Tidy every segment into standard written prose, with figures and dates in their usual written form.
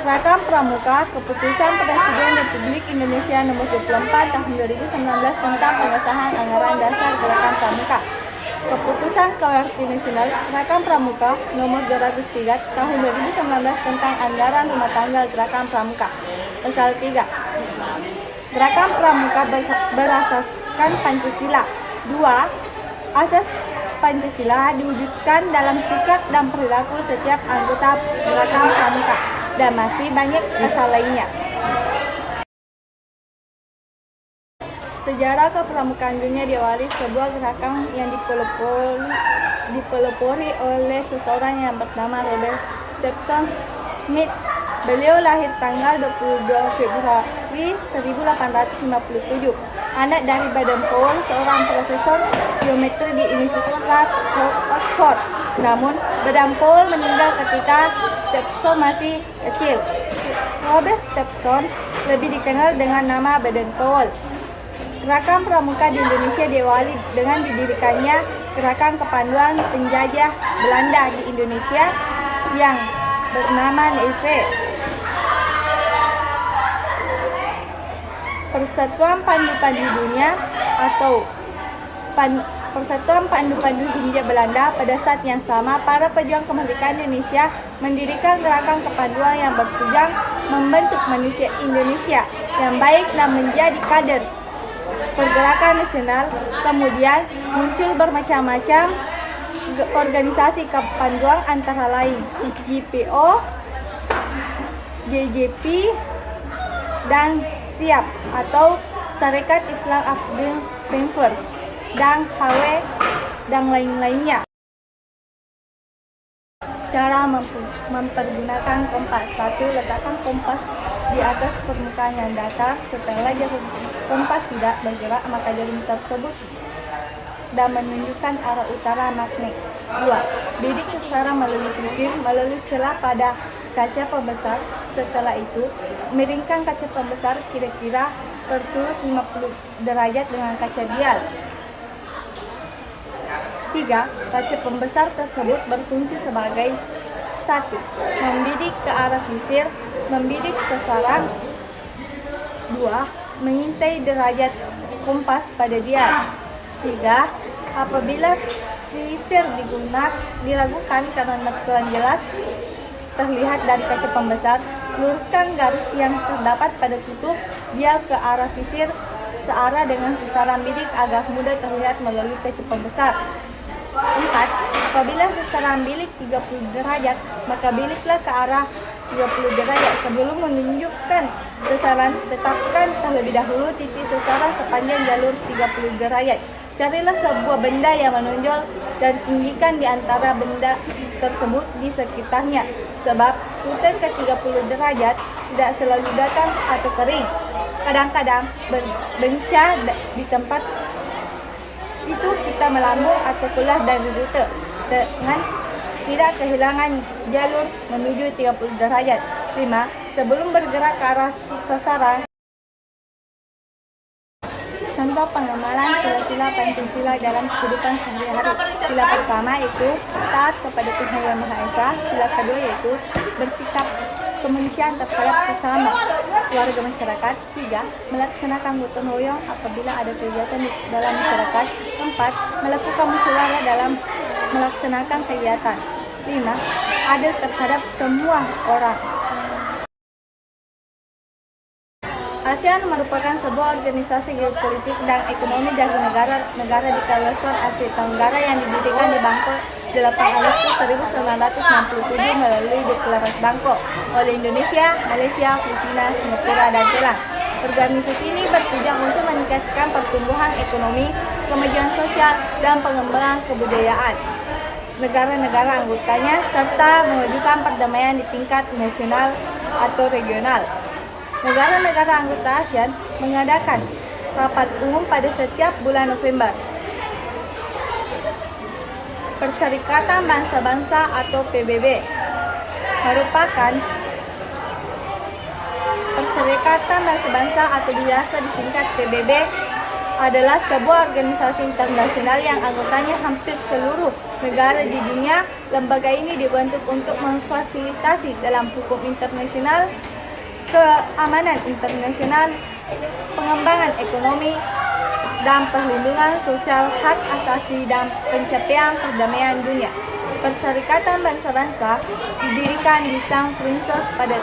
Rakam Pramuka Keputusan Presiden Republik Indonesia Nomor 24 Tahun 2019 tentang pengesahan anggaran dasar Gerakan Pramuka. Keputusan Koordinasional Gerakan Pramuka Nomor 203 Tahun 2019 tentang anggaran rumah tangga Gerakan Pramuka. Pasal 3. Gerakan Pramuka berasaskan Pancasila. 2. Asas Pancasila diwujudkan dalam sikap dan perilaku setiap anggota Gerakan Pramuka, dan masih banyak asal lainnya. Sejarah kepramukaan dunia diawali sebuah gerakan yang dipelopori oleh seseorang yang bernama Robert Stephen Smith. Beliau lahir tanggal 22 Februari 1857, anak dari Baden-Powell, seorang profesor geometri di Universitas Oxford. Namun, Baden-Powell meninggal ketika Stephenson masih kecil. Robert Stephenson lebih dikenal dengan nama Baden-Powell. Gerakan Pramuka di Indonesia diawali dengan didirikannya Gerakan Kepanduan Penjajah Belanda di Indonesia yang bernama NIV. Persatuan Pandu-Pandu Dunia atau Persatuan Pandu-Pandu Hindia Belanda. Pada saat yang sama, para pejuang kemerdekaan Indonesia mendirikan gerakan kepanduan yang bertujuan membentuk manusia Indonesia yang baik dan menjadi kader pergerakan nasional. Kemudian muncul bermacam-macam organisasi kepanduan, antara lain GPO, JJP, dan SIAP atau Syarikat Islam Abdul Penfers, dan HW, dan lain-lainnya. Cara mempergunakan kompas. 1. Letakkan kompas di atas permukaan yang datar. Setelah jarum kompas tidak bergerak, maka jarum tersebut dan menunjukkan arah utara magnet. 2. Bidik kesara melalui celah pada kaca pembesar. Setelah itu, miringkan kaca pembesar kira-kira tersulut 50 derajat dengan kaca dial. 3. Kaca pembesar tersebut berfungsi sebagai 1. Membidik ke arah visir, membidik sasaran. 2. Mengintai derajat kompas pada dial. 3. Apabila visir diragukan karena kurang jelas terlihat dari kaca pembesar, luruskan garis yang terdapat pada tutup dial ke arah visir searah dengan sasaran bidik agar mudah terlihat melalui kaca pembesar. 4. Apabila sasaran bilik 30 derajat, maka biliklah ke arah 30 derajat. Sebelum menunjukkan sasaran, tetapkan terlebih dahulu titik sasaran sepanjang jalur 30 derajat. Carilah sebuah benda yang menonjol dan tinggikan di antara benda tersebut di sekitarnya, sebab hutan ke 30 derajat tidak selalu datang atau kering. Kadang-kadang bencah di tempat itu kita melambung atau keluar dari rute dengan tidak kehilangan jalur menuju 30 derajat. 5. Sebelum bergerak ke arah sasaran, contoh pengamalan sila-sila Pancasila dalam kehidupan sehari-hari. Sila pertama itu taat kepada Tuhan Yang Maha Esa. Sila kedua yaitu bersikap kemanusiaan terhadap sesama warga masyarakat. 3. Melaksanakan gotong royong apabila ada kegiatan dalam masyarakat. 4. Melakukan musyawarah dalam melaksanakan kegiatan. 5. Adil terhadap semua orang. ASEAN merupakan sebuah organisasi geopolitik dan ekonomi dari negara-negara di kawasan Asia Tenggara yang didirikan di Bangkok 8 Agustus 1967 melalui Deklarasi Bangkok oleh Indonesia, Malaysia, Filipina, Singapura, dan Thailand. Organisasi ini bertujuan untuk meningkatkan pertumbuhan ekonomi, kemajuan sosial, dan pengembangan kebudayaan negara-negara anggotanya, serta mewujudkan perdamaian di tingkat nasional atau regional. Negara-negara anggota ASEAN mengadakan rapat umum pada setiap bulan November. Perserikatan Bangsa-Bangsa atau PBB merupakan perserikatan bangsa-bangsa atau biasa disingkat PBB adalah sebuah organisasi internasional yang anggotanya hampir seluruh negara di dunia. Lembaga ini dibentuk untuk memfasilitasi dalam hukum internasional, keamanan internasional, pengembangan ekonomi, dan perlindungan sosial hak asasi dan pencapaian perdamaian dunia. Perserikatan Bangsa-Bangsa didirikan di San Francisco pada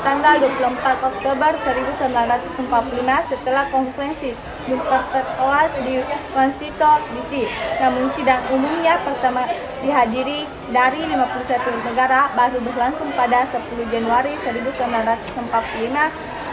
tanggal 24 Oktober 1945 setelah konferensi diperkuat di Washington DC. Namun sidang umumnya pertama dihadiri dari 51 negara baru berlangsung pada 10 Januari 1945